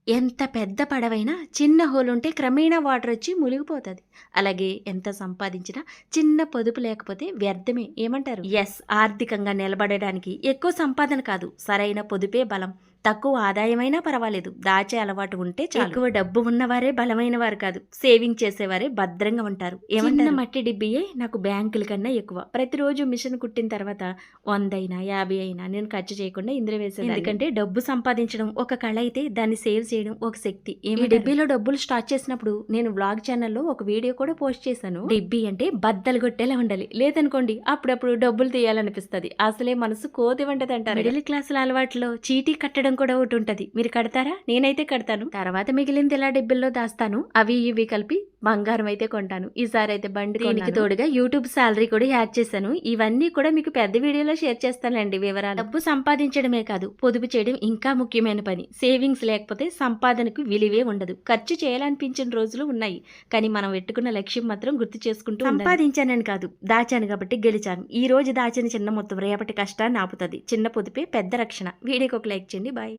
ఎంత పెద్ద పడవైనా చిన్న హోలుంటే క్రమేణా వాటర్ వచ్చి మునిగిపోతుంది. అలాగే ఎంత సంపాదించినా చిన్న పొదుపు లేకపోతే వ్యర్థమే. ఏమంటారు? ఎస్, ఆర్థికంగా నిలబడడానికి ఎక్కువ సంపాదన కాదు, సరైన పొదుపే బలం. తక్కువ ఆదాయమైనా పర్వాలేదు, దాచే అలవాటు ఉంటే చాలు. ఎక్కువ డబ్బు ఉన్నవారే బలమైన వారు కాదు, సేవింగ్ చేసేవారే భద్రంగా ఉంటారు. ఏమన్నా మట్టి డిబ్బియే నాకు బ్యాంకుల కన్నా ఎక్కువ. ప్రతిరోజు మిషన్ కుట్టిన తర్వాత 100 అయినా 50 అయినా నేను ఖర్చు చేయకుండా ఇందులో వేసేది. ఎందుకంటే డబ్బు సంపాదించడం ఒక కళ అయితే దాన్ని సేవ్ చేయడం ఒక శక్తి. ఈ డిబ్బీలో డబ్బులు స్టార్ట్ చేసినప్పుడు నేను వ్లాగ్ ఛానల్లో ఒక వీడియో కూడా పోస్ట్ చేశాను. డిబ్బీ అంటే బద్దలు కొట్టేలా ఉండాలి, లేదనుకోండి అప్పుడప్పుడు డబ్బులు తీయాలనిపిస్తుంది. అసలే మనసు కోతి వంటది అంటారు. మిడిల్ క్లాసుల అలవాట్లో చీటీ కట్టడం కూడా ఒకటి ఉంటది. మీరు కడతారా? నేనైతే కడతాను. తర్వాత మిగిలింది ఇలా డిబ్బిల్లో దాస్తాను. అవి ఇవి కలిపి బంగారం అయితే కొంటాను. ఈసారి అయితే బండి. దీనికి తోడుగా యూట్యూబ్ సాలరీ కూడా యాడ్ చేశాను. ఇవన్నీ కూడా మీకు పెద్ద వీడియోలో షేర్ చేస్తానండి వివరాలు. డబ్బు సంపాదించడమే కాదు, పొదుపు చేయడం ఇంకా ముఖ్యమైన పని. సేవింగ్స్ లేకపోతే సంపాదనకు విలువే ఉండదు. ఖర్చు చేయాలనిపించిన రోజులు ఉన్నాయి, కానీ మనం పెట్టుకున్న లక్ష్యం మాత్రం గుర్తు చేసుకుంటూ సంపాదించానని కాదు, దాచాను కాబట్టి గెలిచాను. ఈ రోజు దాచిన చిన్న మొత్తం రేపటి కష్టాన్ని ఆపుతుంది. చిన్న పొదుపే పెద్ద రక్షణ. వీడియోకి ఒక లైక్ చేయండి. బాయ్.